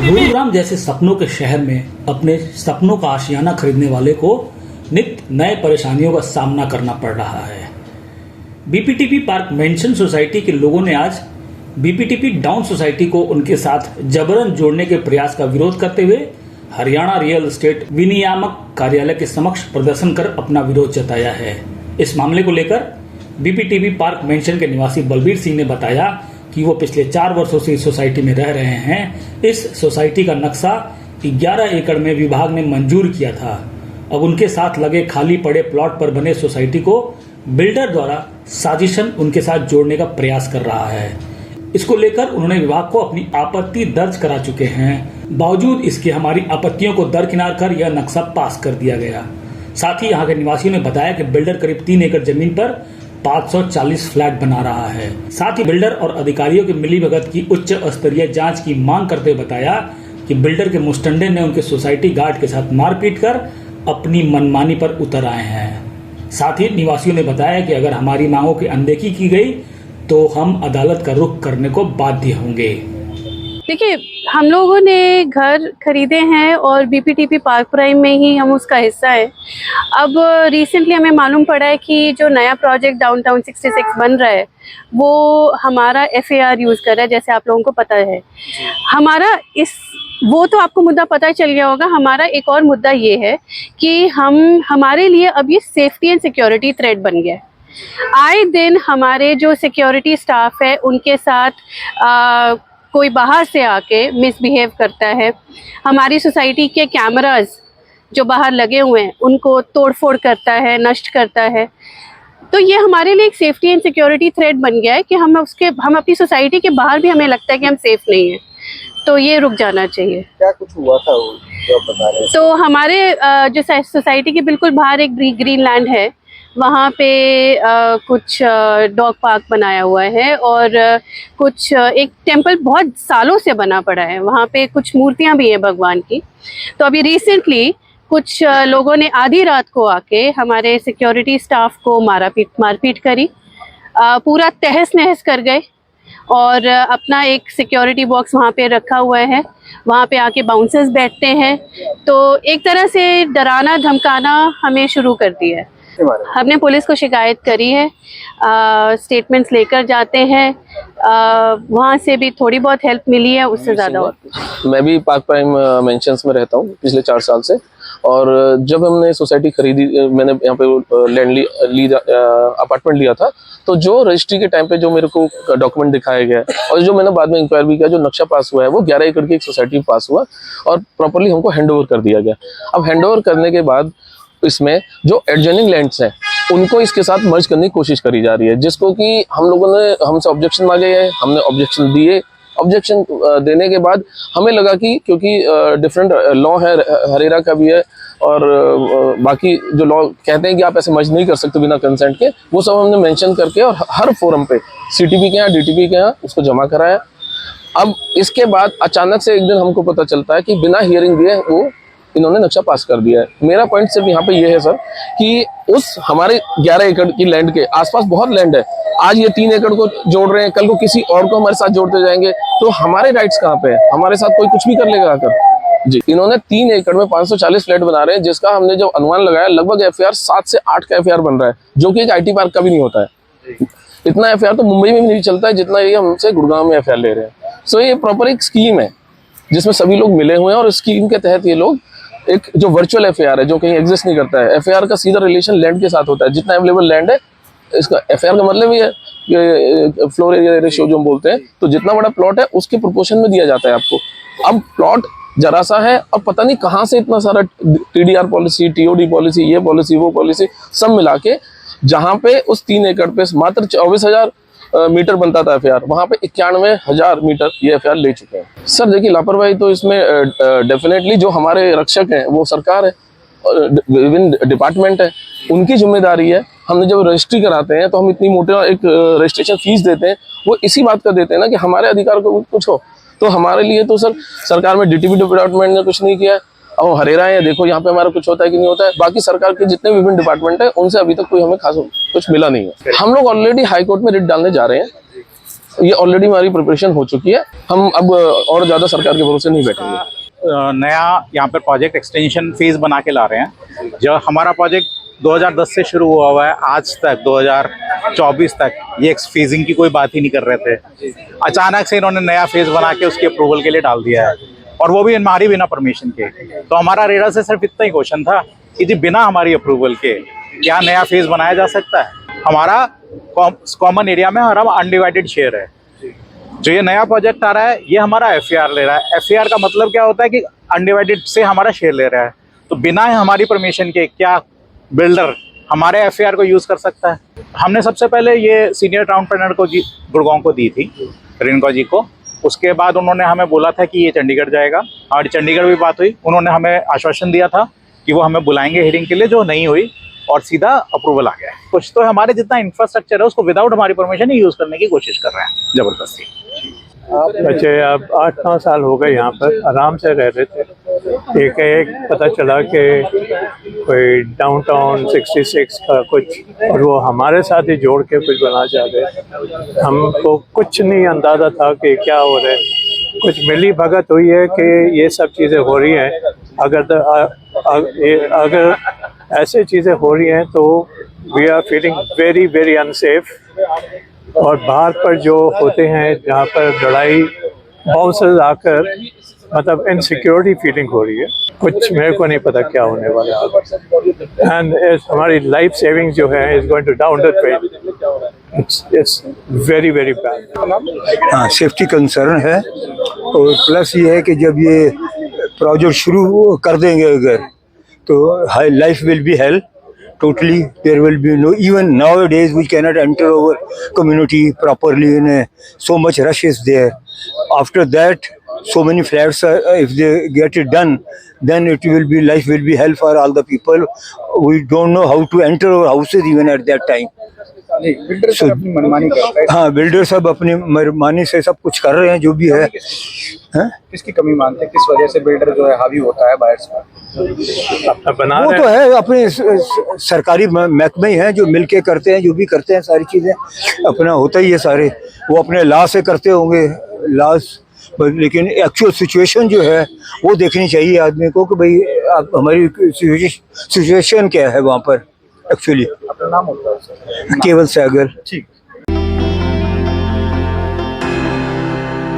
गुरुग्राम जैसे सपनों के शहर में अपने सपनों का आशियाना खरीदने वाले को नित्य नए परेशानियों का सामना करना पड़ रहा है। बीपीटीपी पार्क मेंशन सोसाइटी के लोगों ने आज बीपीटीपी डाउन सोसाइटी को उनके साथ जबरन जोड़ने के प्रयास का विरोध करते हुए हरियाणा रियल एस्टेट विनियामक कार्यालय के समक्ष प्रदर्शन कर अपना विरोध जताया है। इस मामले को लेकर बीपीटीपी पार्क मेंशन के निवासी बलबीर सिंह ने बताया कि वो पिछले 4 वर्षों से इस सोसाइटी में रह रहे हैं। इस सोसाइटी का नक्शा 11 एकड़ में विभाग ने मंजूर किया था। अब उनके साथ लगे खाली पड़े प्लॉट पर बने सोसाइटी को बिल्डर द्वारा साजिशन उनके साथ जोड़ने का प्रयास कर रहा है। इसको लेकर उन्होंने विभाग को अपनी आपत्ति दर्ज करा चुके हैं। बावजूद इसके हमारी आपत्तियों को दरकिनार कर यह नक्शा पास कर दिया गया। साथ ही यहाँ के निवासियों ने बताया कि बिल्डर करीब 3 एकड़ जमीन पर 540 फ्लैट बना रहा है। साथ ही बिल्डर और अधिकारियों की मिलीभगत की उच्च स्तरीय जांच की मांग करते हुए बताया कि बिल्डर के मुस्टंडे ने उनके सोसाइटी गार्ड के साथ मारपीट कर अपनी मनमानी पर उतर आए हैं। साथ ही निवासियों ने बताया कि अगर हमारी मांगों की अनदेखी की गई तो हम अदालत का रुख करने को बाध्य होंगे। देखिए, हम लोगों ने घर खरीदे हैं और बीपीटीपी पार्क प्राइम में ही हम उसका हिस्सा है। अब रिसेंटली हमें मालूम पड़ा है कि जो नया प्रोजेक्ट डाउनटाउन 66 बन रहा है वो हमारा एफएआर यूज़ कर रहा है, जैसे आप लोगों को पता है। हमारा वो तो आपको मुद्दा पता चल गया होगा। हमारा एक और मुद्दा ये है कि हमारे लिए अब ये सेफ्टी एंड सिक्योरिटी थ्रेट बन गया है। आए दिन हमारे जो सिक्योरिटी स्टाफ है उनके साथ कोई बाहर से आके मिसबिहेव करता है। हमारी सोसाइटी के कैमरास जो बाहर लगे हुए हैं उनको तोड़फोड़ करता है, नष्ट करता है। तो ये हमारे लिए एक सेफ्टी एंड सिक्योरिटी थ्रेट बन गया है कि हम अपनी सोसाइटी के बाहर भी हमें लगता है कि हम सेफ नहीं हैं। तो ये रुक जाना चाहिए। क्या कुछ हुआ था वो जो आप बता रहे हैं? तो हमारे जो सोसाइटी के बिल्कुल बाहर एक ग्रीन लैंड है, वहाँ पे कुछ डॉग पार्क बनाया हुआ है और कुछ एक टेम्पल बहुत सालों से बना पड़ा है। वहाँ पे कुछ मूर्तियाँ भी हैं भगवान की। तो अभी रिसेंटली कुछ लोगों ने आधी रात को आके हमारे सिक्योरिटी स्टाफ को मारपीट करी, पूरा तहस नहस कर गए और अपना एक सिक्योरिटी बॉक्स वहाँ पे रखा हुआ है। वहाँ पे आके बाउंसर्स बैठते हैं। तो एक तरह से डराना धमकाना हमें शुरू कर दिया है। हमने पुलिस को शिकायत करी है, स्टेटमेंट्स लेकर जाते हैं। वहाँ से भी थोड़ी बहुत हेल्प मिली है, उससे ज़्यादा और कुछ। मैं भी पार्क प्राइम मेंशंस में रहता हूँ पिछले 4 साल से। और जब हमने सोसाइटी खरीदी, मैंने यहाँ पे लैंड अपार्टमेंट लिया था, तो जो रजिस्ट्री के टाइम पे जो मेरे को डॉक्यूमेंट दिखाया गया और जो मैंने बाद में इंक्वायर भी किया, जो नक्शा पास हुआ है वो 11 एकड़ की एक सोसाइटी पास हुआ और प्रॉपर्ली हमको हैंड ओवर कर दिया गया। अब हैंड ओवर करने के बाद इसमें जो एडजॉइनिंग लैंड्स हैं उनको इसके साथ मर्ज करने की कोशिश करी जा रही है, जिसको कि हम लोगों ने हमसे ऑब्जेक्शन मांगे हैं। हमने ऑब्जेक्शन दिए। ऑब्जेक्शन देने के बाद हमें लगा कि क्योंकि डिफरेंट लॉ है, हरेरा का भी है और बाकी जो लॉ कहते हैं कि आप ऐसे मर्ज नहीं कर सकते बिना कंसेंट के, वो सब हमने मेंशन करके और हर फोरम पे सीटीपी के यहाँ, डीटीपी के यहाँ उसको जमा कराया। अब इसके बाद अचानक से एक दिन हमको पता चलता है कि बिना हियरिंग दिए वो इन्होंने नक्शा पास कर दिया है। मेरा पॉइंट सिर्फ यहाँ पे ये है सर कि उस हमारे 11 एकड़ की लैंड के आसपास बहुत लैंड है। आज ये 3 एकड़ को जोड़ रहे हैं, कल को किसी और को हमारे साथ जोड़ते जाएंगे, तो हमारे राइट्स कहाँ पे है? हमारे साथ कोई कुछ भी कर लेगा आकर। जी, इन्होंने 3 एकड़ में 540 फ्लैट बना रहे हैं, जिसका हमने जो अनुमान लगाया लगभग एफआईआर 7 से 8 का एफआईआर बन रहा है, जो कि एक आईटी पार्क का भी नहीं होता है। इतना एफआईआर तो मुंबई में भी नहीं चलता है जितना ये हमसे गुड़गांव में एफआईआर ले रहे हैं। सो ये प्रॉपर एक स्कीम है जिसमें सभी लोग मिले हुए हैं और स्कीम के तहत ये लोग एक जो वर्चुअल एफआईआर है जो कहीं एग्जिस्ट नहीं करता है। एफआईआर का सीधा रिलेशन लैंड के साथ होता है। जितना अवेलेबल लैंड है, इसका एफआईआर का मतलब ही है फ्लोर एरिया रेशियो जो हम बोलते हैं, तो जितना बड़ा प्लॉट है उसके प्रोपोर्शन में दिया जाता है आपको। अब प्लॉट जरा सा है, अब पता नहीं कहाँ से इतना सारा टीडीआर पॉलिसी, टीओडी पॉलिसी, ये पॉलिसी, वो पॉलिसी सब मिला के, जहाँ पे उस 3 एकड़ पे मात्र 24,000 मीटर बनता था एफआईआर, वहाँ पे 91,000 मीटर ये एफआईआर ले चुके हैं। सर देखिए, लापरवाही तो इसमें डेफिनेटली जो हमारे रक्षक हैं वो सरकार है, विभिन्न डिपार्टमेंट है, उनकी जिम्मेदारी है। हमने जब रजिस्ट्री कराते हैं तो हम इतनी मोटा एक रजिस्ट्रेशन फीस देते हैं, वो इसी बात का देते हैं ना कि हमारे अधिकार को कुछ हो। तो हमारे लिए तो सर सरकार में डीटीपी डिपार्टमेंट ने कुछ नहीं किया, अब हरेरा है, देखो यहाँ पे हमारा कुछ होता है कि नहीं होता है। बाकी सरकार के जितने विभिन्न डिपार्टमेंट है उनसे अभी तक कोई हमें खास कुछ मिला नहीं है। हम लोग ऑलरेडी हाई कोर्ट में रिट डालने जा रहे हैं, ये ऑलरेडी हमारी प्रिपरेशन हो चुकी है। हम अब और ज्यादा सरकार के भरोसे नहीं बैठेंगे। नया यहाँ पर प्रोजेक्ट एक्सटेंशन फेज बना के ला रहे हैं। जो हमारा प्रोजेक्ट 2010 से शुरू हुआ है, आज तक 2024 तक ये फेजिंग की कोई बात ही नहीं कर रहे थे। अचानक से इन्होंने नया फेज बना के उसके अप्रूवल के लिए डाल दिया है, और वो भी हमारी बिना परमिशन के। तो हमारा रेडा से सिर्फ इतना ही क्वेश्चन था कि जी बिना हमारी अप्रूवल के क्या नया फेज बनाया जा सकता है। हमारा कॉमन एरिया में हमारा अनडिवाइडेड शेयर है। जो ये नया प्रोजेक्ट आ रहा है ये हमारा एफआर ले रहा है। एफआर का मतलब क्या होता है कि अनडिवाइडेड से हमारा शेयर ले रहा है। तो बिना हमारी परमिशन के क्या बिल्डर हमारे एफआर को यूज़ कर सकता है। हमने सबसे पहले ये सीनियर टाउन प्लानर को जी गुड़गांव को दी थी, रिनको जी को। उसके बाद उन्होंने हमें बोला था कि ये चंडीगढ़ जाएगा, और चंडीगढ़ भी बात हुई। उन्होंने हमें आश्वासन दिया था कि वो हमें बुलाएंगे हियरिंग के लिए, जो नहीं हुई, और सीधा अप्रूवल आ गया। कुछ तो हमारे जितना इंफ्रास्ट्रक्चर है उसको विदाउट हमारी परमिशन ही यूज़ करने की कोशिश कर रहे हैं ज़बरदस्ती। बच्चे अब 8-9 साल हो गए यहाँ पर आराम से रह रहे थे। एक पता चला कि कोई डाउनटाउन 66 का कुछ, और वो हमारे साथ ही जोड़ के कुछ बना जा रहे। हमको कुछ नहीं अंदाज़ा था कि क्या हो रहा है। कुछ मिली भगत हुई है कि ये सब चीज़ें हो रही हैं। अगर ऐसे चीज़ें हो रही हैं तो we are feeling very very unsafe. और बाहर पर जो होते हैं जहाँ पर लड़ाई बाउंसर्स आकर, मतलब इनसिक्योरिटी फीलिंग हो रही है। कुछ मेरे को नहीं पता क्या होने वाला है। एंड हमारी लाइफ सेविंग जो है is going to down the drain. It's very very bad. हाँ, सेफ्टी कंसर्न है। और प्लस ये है कि जब ये प्रोजेक्ट शुरू कर देंगे अगर, तो high life will be hello totally. There will be no, even nowadays we cannot enter our community properly, so much rush is there. After that, so many flats are, if they get it done, then it will be, life will be hell for all the people. We don't know how to enter our houses even at that time. Builder सब अपनी मनमानी करता है। हाँ, builder सब अपनी मनमानी से सब कुछ कर रहे हैं जो भी है। किसकी कमी मानते हैं, किस वजह से बिल्डर जो है हावी होता है बायर्स पर? वो तो है अपने सरकारी महकमे ही हैं जो मिलके करते हैं, जो भी करते हैं सारी चीज़ें अपना होता ही है सारे। वो अपने लॉ से करते होंगे, लॉस, लेकिन एक्चुअल सिचुएशन जो है वो देखनी चाहिए आदमी को कि भाई आप हमारी सिचुएशन क्या है वहाँ पर एक्चुअली। अपना नाम होता है केवल सहगल। ठीक।